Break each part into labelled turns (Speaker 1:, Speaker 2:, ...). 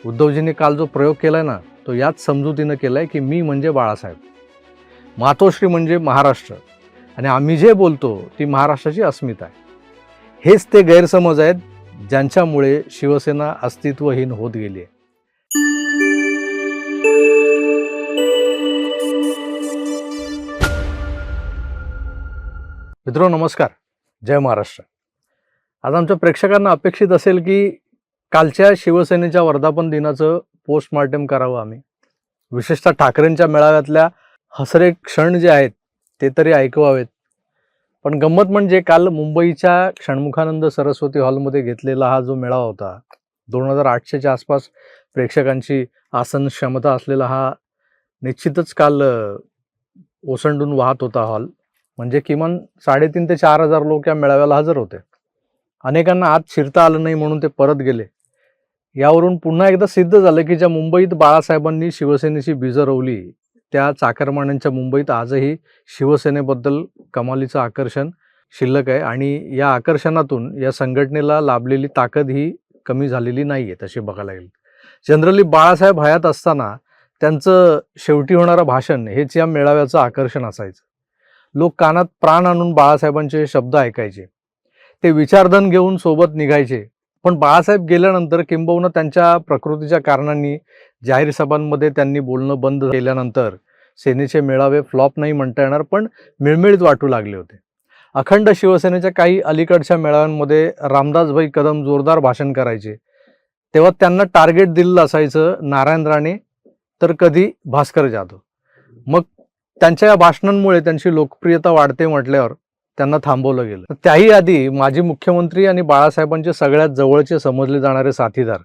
Speaker 1: उद्धवजींनी काल जो प्रयोग केलाय ना, तो याच समजुतीनं केलाय की मी म्हणजे बाळासाहेब, मातोश्री म्हणजे महाराष्ट्र आणि आम्ही जे बोलतो ती महाराष्ट्राची अस्मिता आहे. हेच ते गैरसमज आहेत ज्यांच्यामुळे शिवसेना अस्तित्वहीन होत गेली आहे. मित्रांनो नमस्कार, जय महाराष्ट्र. आज आमच्या प्रेक्षकांना अपेक्षित असेल की कालच्या शिवसेनेच्या वर्धापन दिनाचं पोस्टमार्टम करावं आम्ही. विशेषतः ठाकरेंच्या मेळाव्यातल्या हसरे क्षण जे आहेत ते तरी ऐकवावेत. पण गंमत म्हणजे काल मुंबईच्या षण्मुखानंद सरस्वती हॉलमध्ये घेतलेला हा जो मेळावा होता, 2800च्या आसपास प्रेक्षकांची आसन क्षमता असलेला हा निश्चितच काल ओसंडून वाहत होता हॉल. म्हणजे किमान 3,500 ते 4,000 लोक या मेळाव्याला हजर होते. अनेकांना आत शिरता आलं नाही म्हणून ते परत गेले. यावरून पुन्हा एकदा सिद्ध झालं की ज्या मुंबईत बाळासाहेबांनी शिवसेनेची बीजं रोवली, त्या चाकरमान्यांच्या मुंबईत आजही शिवसेनेबद्दल कमालीचं आकर्षण शिल्लक आहे आणि या आकर्षणातून या संघटनेला लाभलेली ताकद ही कमी झालेली नाही आहे तशी बघायला गेली. जनरली बाळासाहेब हयात असताना त्यांचं शेवटी होणारं भाषण हेच या मेळाव्याचं आकर्षण असायचं. लोक कानात प्राण आणून बाळासाहेबांचे शब्द ऐकायचे, ते विचारधन घेऊन सोबत निघायचे. पण बाळासाहेब गेल्यानंतर किंबहुना त्यांच्या प्रकृतीच्या कारणांनी जाहीर सभांमध्ये त्यांनी बोलणं बंद केल्यानंतर सेनेचे मेळावे फ्लॉप नाही म्हणता येणार, पण मिळमिळीत वाटू लागले होते. अखंड शिवसेनेच्या काही अलीकडच्या मेळाव्यांमध्ये रामदासभाई कदम जोरदार भाषण करायचे, तेव्हा त्यांना टार्गेट दिलेलं असायचं नारायण राणे तर कधी भास्कर जाधव. मग त्यांच्या या भाषणांमुळे त्यांची लोकप्रियता वाढते म्हटल्यावर त्यांना थांबवलं गेलं. त्याही आधी माजी मुख्यमंत्री आणि बाळासाहेबांचे सगळ्यात जवळचे समजले जाणारे साथीदार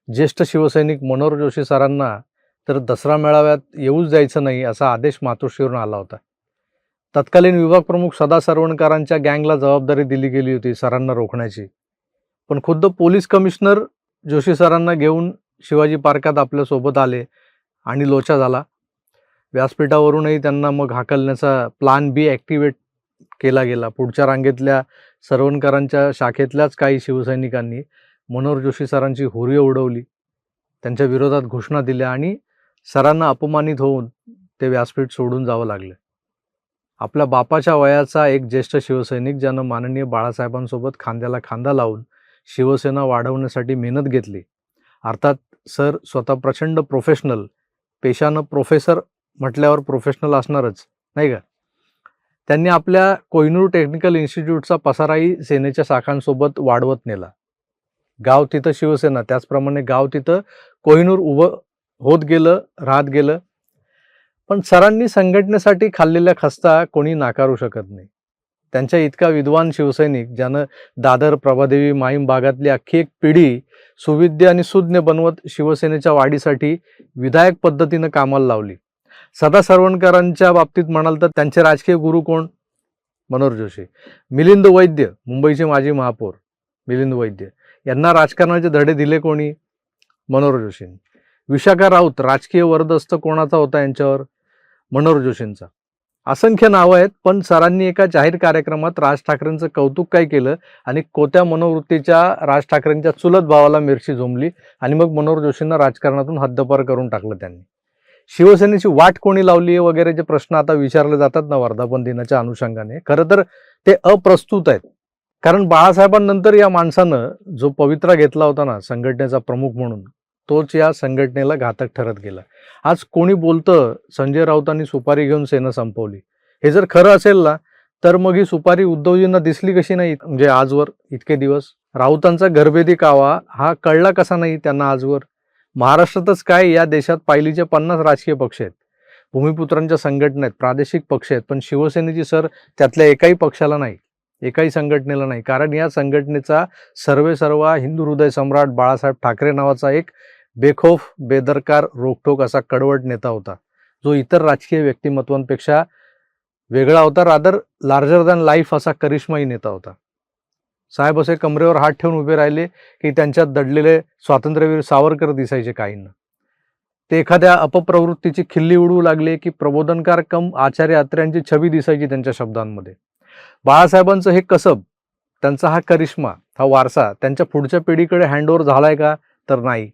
Speaker 1: ज्येष्ठ शिवसैनिक मनोहर जोशी सरांना तर दसरा मेळाव्यात येऊच द्यायचं नाही असा आदेश मातोश्रीवरून आला होता. तत्कालीन विभाग प्रमुख सदा सरवणकरांच्या गँगला जबाबदारी दिली गेली होती सरांना रोखण्याची. पण खुद्द पोलीस कमिशनर जोशी सरांना घेऊन शिवाजी पार्कात आपल्यासोबत आले आणि लोचा झाला. व्यासपीठावरूनही त्यांना मग हाकलण्याचा प्लान बी ॲक्टिवेट केला गेला. पुढच्या रांगेतल्या सरवणकरांच्या शाखेतल्याच काही शिवसैनिकांनी मनोहर जोशी सरांची हुर्री उडवली, त्यांच्या विरोधात घोषणा दिल्या आणि सरांना अपमानित होऊन ते व्यासपीठ सोडून जावं लागलं. आपल्या बापाच्या वयाचा एक ज्येष्ठ शिवसैनिक ज्यानं माननीय बाळासाहेबांसोबत खांद्याला खांदा लावून शिवसेना वाढवण्यासाठी मेहनत घेतली, अर्थात सर स्वतः प्रचंड प्रोफेशनल, पेशानं प्रोफेसर म्हटल्यावर प्रोफेशनल असणारच नाही का, त्यांनी आपल्या कोहिनूर टेक्निकल इन्स्टिट्यूटचा पसाराही सेनेच्या शाखांसोबत वाढवत नेला. गाव तिथं शिवसेना, त्याचप्रमाणे गाव तिथं कोहिनूर उभं होत गेलं, राहत गेलं. पण सरांनी संघटनेसाठी खाल्लेल्या खस्ता कोणी नाकारू शकत नाही. त्यांच्या इतका विद्वान शिवसैनिक ज्यानं दादर, प्रभादेवी, माहीम भागातली अख्खी एक पिढी सुविद्य आणि सुज्ञ बनवत शिवसेनेच्या वाढीसाठी विधायक पद्धतीनं कामाला लावली. सदा सरवणकरांच्या बाबतीत म्हणाल तर त्यांचे राजकीय गुरु कोण? मनोहर जोशी. मिलिंद वैद्य, मुंबईचे माजी महापौर मिलिंद वैद्य, यांना राजकारणाचे धडे दिले कोणी? मनोहर जोशींनी. विशाखा राऊत, राजकीय वरदहस्त कोणाचा होता यांच्यावर? मनोहर जोशींचा. असंख्य नावं आहेत, पण सरांनी एका जाहीर कार्यक्रमात राज ठाकरेंचं कौतुक काय केलं आणि कोत्या मनोवृत्तीच्या राज ठाकरेंच्या चुलत भावाला मिरची झोंबली आणि मग मनोहर जोशींना राजकारणातून हद्दपार करून टाकलं त्यांनी. शिवसेनेची वाट कोणी लावली आहे वगैरे जे प्रश्न आता विचारले जातात ना वर्धापन दिनाच्या अनुषंगाने, खरं तर ते अप्रस्तुत आहेत. कारण बाळासाहेबांनंतर या माणसानं जो पवित्रा घेतला होता ना संघटनेचा प्रमुख म्हणून, तोच या संघटनेला घातक ठरत गेला. आज कोणी बोलतं संजय राऊतांनी सुपारी घेऊन सेना संपवली, हे जर खरं असेल ना तर मग ही सुपारी उद्धवजींना दिसली कशी नाही, म्हणजे आजवर इतके दिवस? राऊतांचा घरभेदी कावा हा कळला कसा नाही त्यांना आजवर? महाराष्ट्रातच काय, या देशात पायलीचे 50 राजकीय पक्ष आहेत, भूमिपुत्रांच्या संघटना आहेत, प्रादेशिक पक्ष आहेत, पण शिवसेनेची सर त्यातल्या एकाही पक्षाला नाही, एकाही संघटनेला नाही. कारण या संघटनेचा सर्वेसर्वा हिंदू हृदय सम्राट बाळासाहेब ठाकरे नावाचा एक बेखौफ, बेदरकार, रोखठोक असा कडवट नेता होता, जो इतर राजकीय व्यक्तिमत्वांपेक्षा वेगळा होता. रादर लार्जर दॅन लाईफ असा करिश्माई नेता होता. साहेब असे कमरेवर हात ठेवून उभे राहिले की त्यांच्यात दडलेले स्वातंत्र्यवीर सावरकर दिसायचे काहींना. ते एखाद्या अपप्रवृत्तीची खिल्ली उडवू लागले की प्रबोधनकार कम आचार्य अत्र्यांची छबी दिसायची त्यांच्या शब्दांमध्ये. बाळासाहेबांचं हे कसब, त्यांचा हा करिश्मा, हा वारसा त्यांच्या पुढच्या पिढीकडे हँडओव्हर झालाय का? तर नाही.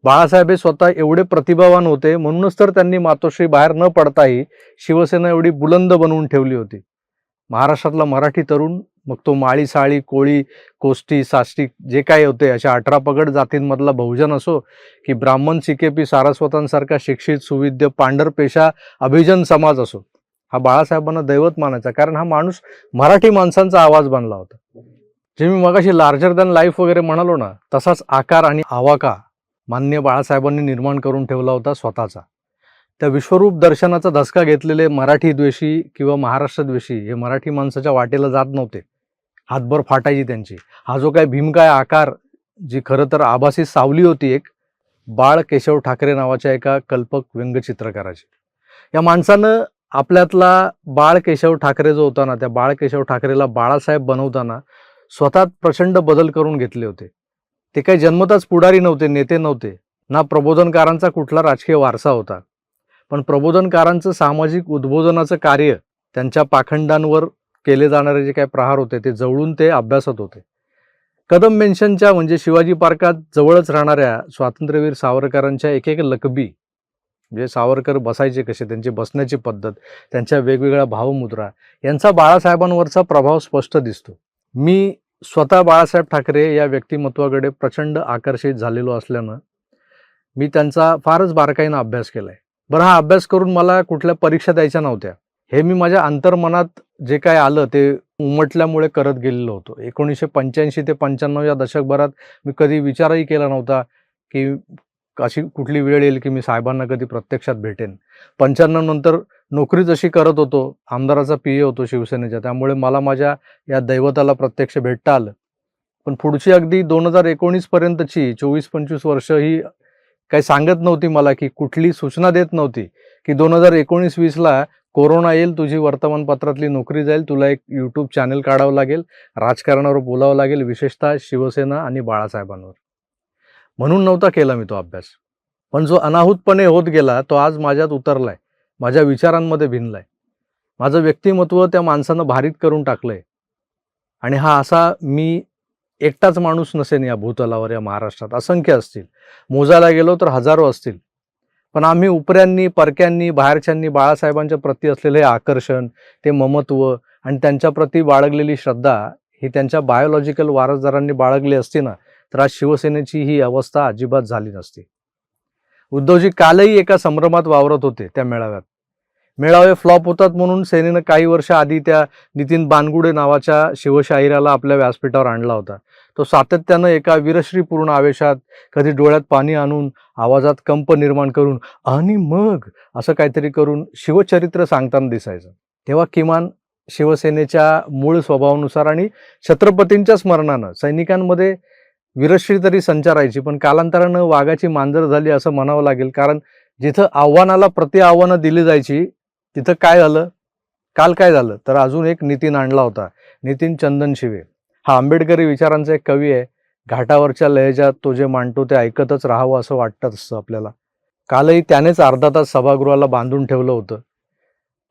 Speaker 1: बाळासाहेब हे स्वतः एवढे प्रतिभावान होते, म्हणूनच तर त्यांनी मातोश्री बाहेर न पडताही शिवसेना एवढी बुलंद बनवून ठेवली होती. महाराष्ट्रातला मराठी तरुण, मग तो माळी, साळी, कोळी, कोष्टी, साष्टी जे काही होते अशा 18 पगड जातींमधला बहुजन असो की ब्राह्मण, सिकेपी, सारस्वतांसारखा शिक्षित, सुविद्य, पांढर पेशा, अभिजन समाज असो, हा बाळासाहेबांना दैवत मानायचा. कारण हा माणूस मराठी माणसांचा आवाज बनला होता. जे मी मगाशी लार्जर दॅन लाईफ वगैरे म्हणालो ना, तसाच आकार आणि आवाका माननीय बाळासाहेबांनी निर्माण करून ठेवला होता स्वतःचा. त्या विश्वरूप दर्शनाचा धसका घेतलेले मराठी द्वेषी किंवा महाराष्ट्र द्वेषी हे मराठी माणसाच्या वाटेला जात नव्हते. हातभर फाटायची त्यांची. हा जो काय भीमकाय आकार, जी खरं तर आभासी सावली होती एक, बाळ केशव ठाकरे नावाच्या एका कल्पक व्यंगचित्रकाराची. या माणसानं आपल्यातला बाळ केशव ठाकरे जो होता ना, त्या बाळ केशव ठाकरेला बाळासाहेब बनवताना स्वतः प्रचंड बदल करून घेतले होते. ते काही जन्मताच पुढारी नव्हते, नेते नव्हते, ना प्रबोधनकारांचा कुठला राजकीय वारसा होता. पण प्रबोधनकारांचं सामाजिक उद्बोधनाचं कार्य, त्यांच्या पाखंडांवर केले जाणारे जे काही प्रहार होते ते जवळून ते अभ्यासत होते. कदम मेन्शनच्या म्हणजे शिवाजी पार्कात जवळच राहणाऱ्या स्वातंत्र्यवीर सावरकरांच्या एक एक लकबी, म्हणजे सावरकर बसायचे कसे, त्यांची बसण्याची पद्धत, त्यांच्या वेगवेगळ्या भावमुद्रा यांचा बाळासाहेबांवरचा प्रभाव स्पष्ट दिसतो. मी स्वतः बाळासाहेब ठाकरे या व्यक्तिमत्वाकडे प्रचंड आकर्षित झालेलो असल्यानं मी त्यांचा फारच बारकाईनं अभ्यास केलाय. बरं, हा अभ्यास करून मला कुठल्या परीक्षा द्यायच्या नव्हत्या. हे मी माझ्या अंतर्मनात जे काय आलं ते उमटल्यामुळे करत गेलेलो होतो. 1985 ते 95 या दशकभरात मी कधी विचारही केला नव्हता की अशी कुठली वेळ येईल की मी साहेबांना कधी प्रत्यक्षात भेटेन. 95 नंतर नोकरी जशी करत होतो, आमदाराचा PA होतो शिवसेनेच्या, त्यामुळे मला माझ्या या दैवताला प्रत्यक्ष भेटता आलं. पण पुढची अगदी 2019 पर्यंतची 24-25 वर्ष ही काही सांगत नव्हती मला, की कुठली सूचना देत नव्हती की 2019-20ला कोरोना येईल, तुझी वर्तमानपत्रातली नोकरी जाईल, तुला एक YouTube चॅनल काढावं लागेल, राजकारणावर बोलावं लागेल, विशेषतः शिवसेना आणि बाळासाहेबांवर. म्हणून नव्हता केला मी तो अभ्यास. पण जो अनाहूतपणे होत गेला तो आज माझ्यात उतरलाय, माझ्या विचारांमध्ये भिनलाय. माझं व्यक्तिमत्व त्या माणसानं भारीत करून टाकलंय. आणि हा असा मी एकटाच माणूस नसेन या भूतलावर, या महाराष्ट्रात असंख्य असतील. मोजायला गेलो तर हजारो असतील. पण आम्ही उपऱ्यांनी, परक्यांनी, बाहेरच्यांनी बाळासाहेबांच्या प्रती असलेले आकर्षण, ते ममत्व आणि त्यांच्या प्रती बाळगलेली श्रद्धा ही त्यांच्या बायोलॉजिकल वारसदारांनी बाळगली असती ना, तर आज शिवसेनेची ही अवस्था अजिबात झाली नसती. उद्धवजी कालही एका संभ्रमात वावरत होते त्या मेळाव्यात. मेळावे फ्लॉप होतात म्हणून सेनेनं काही वर्ष आधी त्या नितीन बानगुडे नावाच्या शिवशाहिराला आपल्या व्यासपीठावर आणला होता. तो सातत्यानं एका वीरश्रीपूर्ण आवेशात, कधी डोळ्यात पाणी आणून, आवाजात कंप निर्माण करून आणि मग असं काहीतरी करून शिवचरित्र सांगताना दिसायचं. तेव्हा किमान शिवसेनेच्या मूळ स्वभावानुसार आणि छत्रपतींच्या स्मरणानं सैनिकांमध्ये वीरश्री तरी संचारायची. पण कालांतरानं वाघाची मांजर झाली असं म्हणावं लागेल. कारण जिथं आव्हानाला प्रति आव्हानं दिली जायची तिथं काय झालं, काल काय झालं, तर अजून एक नितीन आणला होता, नितीन चंदन शिवे. हा आंबेडकरी विचारांचा एक कवी आहे. घाटावरच्या लहेजात तो जे मांडतो ते ऐकतच राहावं असं वाटत असतं आपल्याला. कालही त्यानेच अर्धा तास सभागृहाला बांधून ठेवलं होतं.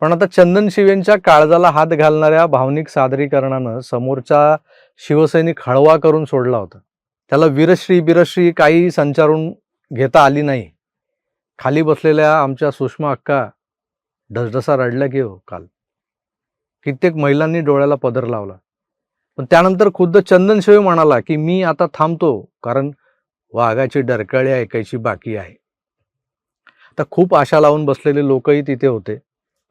Speaker 1: पण आता चंदन शिवेंच्या काळजाला हात घालणाऱ्या भावनिक सादरीकरणानं समोरचा शिवसैनिक हळवा करून सोडला होता. त्याला वीरश्री बिरश्री काही संचारून घेता आली नाही. खाली बसलेल्या आमच्या सुषमा अक्का ढसढसा रडल्या की हो काल. कित्येक महिलांनी डोळ्याला पदर लावला. पण त्यानंतर खुद्द चंदन शिवे म्हणाला की मी आता थांबतो, कारण वाघाची डरकाळी ऐकायची बाकी आहे. आता खूप आशा लावून बसलेले लोकही तिथे होते.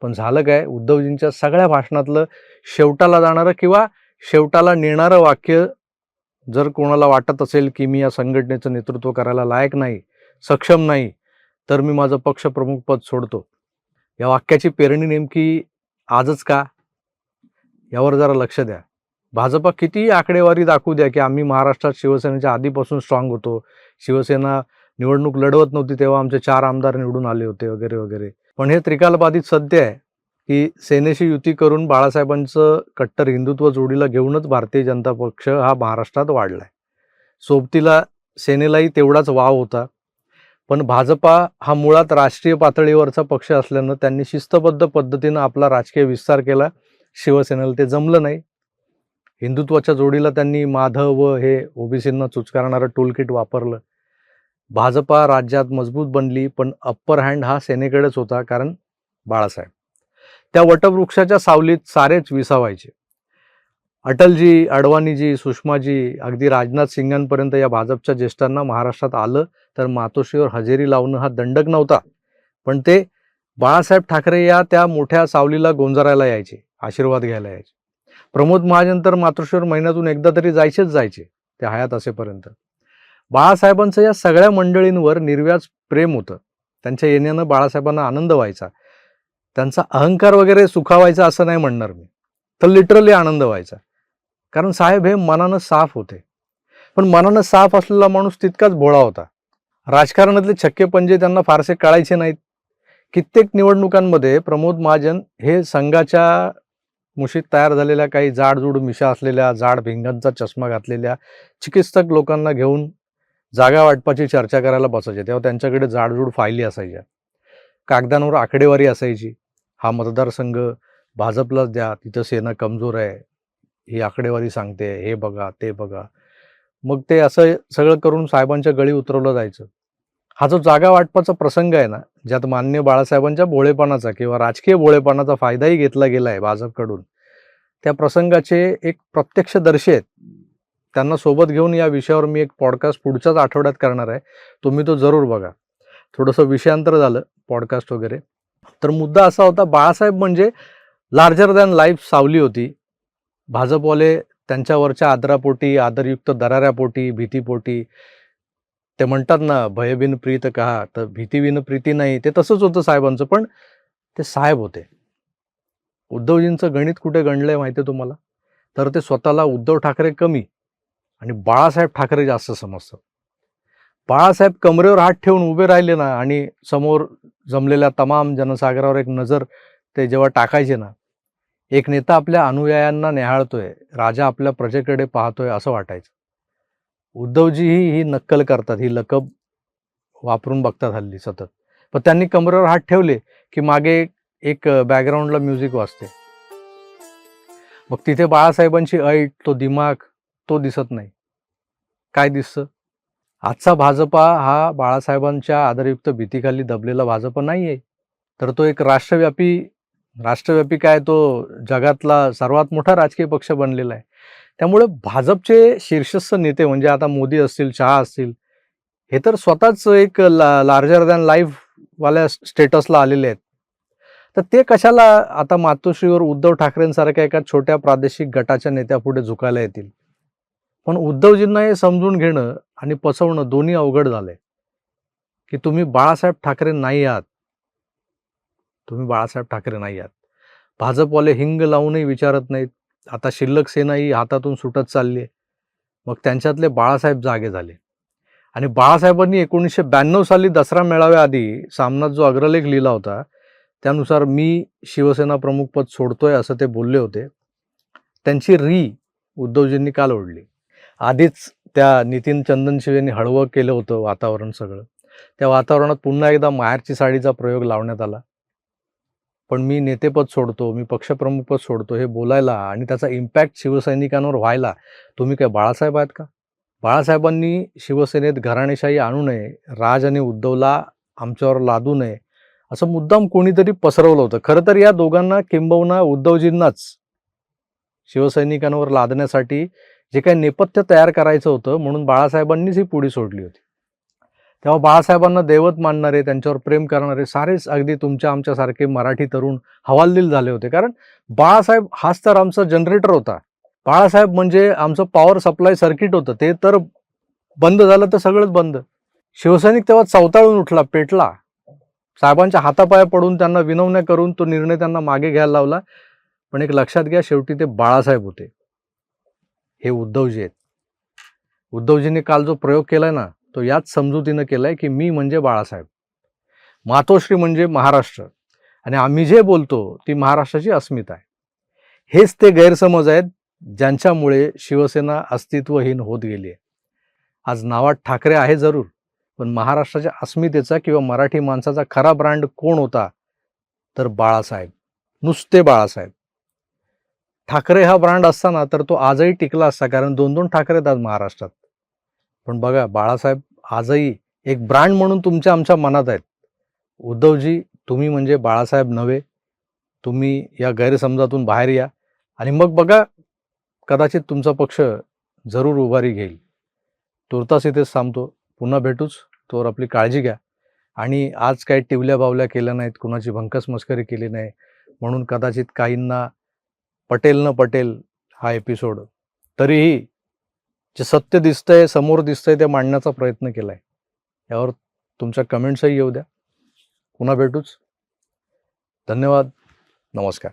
Speaker 1: पण झालं काय, उद्धवजींच्या सगळ्या भाषणातलं शेवटाला जाणारं किंवा शेवटाला नेणारं वाक्य, जर कोणाला वाटत असेल की मी या संघटनेचं नेतृत्व करायला लायक नाही, सक्षम नाही, तर मी माझं पक्षप्रमुख पद सोडतो. या वाक्याची पेरणी नेमकी आजच का, यावर जरा लक्ष द्या. भाजपा कितीही आकडेवारी दाखवू द्या की आम्ही महाराष्ट्रात शिवसेनेच्या आधीपासून स्ट्रॉंग होतो, शिवसेना निवडणूक लढवत नव्हती तेव्हा आमचे 4 आमदार निवडून आले होते वगैरे वगैरे, पण हे त्रिकालबाधित सत्य आहे की सेनेशी युती करून बाळासाहेबांचं कट्टर हिंदुत्व जोडीला घेऊनच भारतीय जनता पक्ष हा महाराष्ट्रात वाढलाय. सोबतीला सेनेलाही तेवढाच वाव होता. पण भाजपा हा मुळात राष्ट्रीय पातळीवरचा पक्ष असल्यानं त्यांनी शिस्तबद्ध पद्धतीनं आपला राजकीय विस्तार केला. शिवसेनेला ते जमलं नाही. हिंदुत्वाच्या जोडीला त्यांनी माधव व हे ओबीसींना चुचकारणारं टूलकिट वापरलं. भाजपा राज्यात मजबूत बनली, पण अप्पर हँड हा सेनेकडेच होता, कारण बाळासाहेब. त्या वटवृक्षाच्या सावलीत सारेच विसावायचे. अटलजी, अडवाणीजी, सुषमाजी, अगदी राजनाथ सिंगांपर्यंत या भाजपच्या ज्येष्ठांना महाराष्ट्रात आलं तर मातोश्रीवर हजेरी लावणं हा दंडक नव्हता. पण ते बाळासाहेब ठाकरे या त्या मोठ्या सावलीला गोंजारायला यायचे, आशीर्वाद घ्यायला यायचे. प्रमोद महाजन तर मातोश्रीवर महिन्यातून एकदा तरी जायचे ते हयात असेपर्यंत. बाळासाहेबांचं या सगळ्या मंडळींवर निर्व्याज प्रेम होतं. त्यांच्या येण्यानं बाळासाहेबांना आनंद व्हायचा. त्यांचा अहंकार वगैरे सुखावायचा असं नाही म्हणणार मी, तर लिटरली आनंद व्हायचा. कारण साहेब हे मनानं साफ होते. पण मनानं साफ असलेला माणूस तितकाच भोळा होता. राजकारणातले छक्के पंजे त्यांना फारसे कळायचे नाहीत. कित्येक निवडणुकांमध्ये प्रमोद महाजन हे संघाच्या मुशीत तयार झालेल्या काही जाडजूड मिशा असलेल्या, जाड भिंगांचा चष्मा घातलेल्या चिकित्सक लोकांना घेऊन जागा वाटपाची चर्चा करायला बसायचे. तेव्हा त्यांच्याकडे जाडजूड फायली असायच्या, कागदांवर आकडेवारी असायची. हा मतदारसंघ भाजपलाच द्या, तिथं सेना कमजोर आहे, ही आकडेवारी सांगते, हे बघा ते बघा. मग ते असं सगळं करून साहेबांच्या गळी उतरवलं जायचं. हा जो जागा वाटपाचा प्रसंग आहे ना, ज्यात मान्य बाळासाहेबांच्या भोळेपणाचा किंवा राजकीय भोळेपणाचा फायदाही घेतला गेला आहे भाजपकडून, त्या प्रसंगाचे एक प्रत्यक्षदर्शी आहेत. त्यांना सोबत घेऊन या विषयावर मी एक पॉडकास्ट पुढच्याच आठवड्यात करणार आहे. तुम्ही तो जरूर बघा. थोडंसं विषयांतर झालं पॉडकास्ट वगैरे. तर मुद्दा असा होता, बाळासाहेब म्हणजे लार्जर दॅन लाईफ सावली होती. भाजपवाले त्यांच्यावरच्या आदरापोटी, आदरयुक्त दराऱ्यापोटी, भीतीपोटी, ते म्हणतात ना, भयबिन प्रीत कहा, तर भीतीविन प्रीती नाही, ते तसंच होतं साहेबांचं. पण ते साहेब होते. उद्धवजींचं गणित कुठे गणलंय माहिती आहे तुम्हाला? तर ते स्वतःला उद्धव ठाकरे कमी आणि बाळासाहेब ठाकरे जास्त समजतात. बाळासाहेब कमरेवर हात ठेवून उभे राहिले ना आणि समोर जमलेल्या तमाम जनसागरावर एक नजर ते जेव्हा टाकायचे ना, एक नेता आपल्या अनुयायांना निहाळतोय, राजा आपल्या प्रजेकडे पाहतोय असं वाटायचं. उद्धवजी ही नक्कल करतात, ही लकब वापरून बघतात हल्ली सतत. पण त्यांनी कमरेवर हात ठेवले की मागे एक बॅकग्राऊंडला म्युझिक वाजते. मग तिथे बाळासाहेबांची ऐट, तो दिमाग, तो दिसत नाही. काय दिसतं? आजचा भाजपा हा बाळासाहेबांच्या आदरयुक्त भीतीखाली दबलेला भाजप नाही आहे, तर तो एक राष्ट्रव्यापी काय, तो जगातला सर्वात मोठा राजकीय पक्ष बनलेला आहे. त्यामुळे भाजपचे शीर्षस्थ नेते म्हणजे आता मोदी असतील, शहा असतील, हे तर स्वतःच एक लार्जर दॅन लाईफ वाल्या स्टेटसला आलेले आहेत. तर ते कशाला आता मातोश्रीवर उद्धव ठाकरेंसारख्या एका छोट्या प्रादेशिक गटाच्या नेत्यापुढे झुकायला येतील? पण उद्धवजींना हे समजून घेणं आणि पचवणं दोन्ही अवघड झालंय, की तुम्ही बाळासाहेब ठाकरे नाही आहात. तुम्ही बाळासाहेब ठाकरे नाही आहात. भाजपवाले हिंग लावूनही विचारत नाहीत. आता शिल्लक सेना ही हातातून सुटत चालली आहे. मग त्यांच्यातले बाळासाहेब जागे झाले आणि बाळासाहेबांनी 1992 साली दसरा मेळाव्याआधी सामनात जो अग्रलेख लिहिला होता, त्यानुसार मी शिवसेना प्रमुखपद सोडतोय असं ते बोलले होते. त्यांची उद्धवजींनी काल ओढली. आधीच त्या नितीन चंदनशिवेंनी हळवं केलं होतं वातावरण सगळं. त्या वातावरणात पुन्हा एकदा माहेरची साडीचा प्रयोग लावण्यात आला. पण मी नेतेपद सोडतो, मी पक्षप्रमुखपद सोडतो हे बोलायला आणि त्याचा इम्पॅक्ट शिवसैनिकांवर व्हायला तुम्ही काय बाळासाहेब आहेत का? बाळासाहेबांनी शिवसेनेत घराणेशाही आणू नये, राज आणि उद्धवला आमच्यावर लादू नये, असं मुद्दाम कोणीतरी पसरवलं होतं. खरं तर या दोघांना, किंबहुना उद्धवजींनाच शिवसैनिकांवर लादण्यासाठी जे काही नेपथ्य तयार करायचं होतं, म्हणून बाळासाहेबांनीच ही पुढी सोडली होती. तेव्हा बाळासाहेबांना दैवत मानणारे, त्यांच्यावर प्रेम करणारे सारेच अगदी तुमच्या आमच्यासारखे मराठी तरुण हवालदिल झाले होते. कारण बाळासाहेब हाच तर आमचा जनरेटर होता. बाळासाहेब म्हणजे आमचं पॉवर सप्लाय सर्किट होतं. ते तर बंद झालं तर सगळंच बंद. शिवसैनिक तेव्हा चवताळून उठला, पेटला. साहेबांच्या हातापाया पडून, त्यांना विनवण्या करून तो निर्णय त्यांना मागे घ्यायला लावला. पण एक लक्षात घ्या, शेवटी ते बाळासाहेब होते, हे उद्धवजी आहेत. उद्धवजींनी काल जो प्रयोग केलाय ना, तो याच समजुतीनं केलाय की मी म्हणजे बाळासाहेब, मातोश्री म्हणजे महाराष्ट्र, आणि आम्ही जे बोलतो ती महाराष्ट्राची अस्मिता आहे. हेच ते गैरसमज आहेत ज्यांच्यामुळे शिवसेना अस्तित्वहीन होत गेली आहे. आज नावात ठाकरे आहे जरूर, पण महाराष्ट्राच्या अस्मितेचा किंवा मराठी माणसाचा खरा ब्रँड कोण होता? तर बाळासाहेब, नुसते बाळासाहेब. ठाकरे हा ब्रँड असताना तर तो आजही टिकला असता, कारण 2-2 ठाकरे आहेत आज महाराष्ट्रात. पण बघा, बाळासाहेब आजही एक ब्रँड म्हणून तुमच्या आमच्या मनात आहेत. उद्धवजी, तुम्ही म्हणजे बाळासाहेब नव्हे. तुम्ही या गैरसमजातून बाहेर या आणि मग बघा, कदाचित तुमचा पक्ष जरूर उभारी घेईल. तुर्तास इथेच थांबतो. पुन्हा भेटूच. तोवर आपली काळजी घ्या. आणि आज काही टिवल्या बावल्या केल्या नाहीत, कुणाची भंकस मस्करी केली नाही, म्हणून कदाचित काहींना पटेल न पटेल हा एपिसोड, तरीही जे सत्य दिसतंय, समोर दिसतंय, ते मांडण्याचा प्रयत्न केलाय. यावर तुमच्या कमेंट्सही येऊ द्या. पुन्हा भेटूच. धन्यवाद. नमस्कार.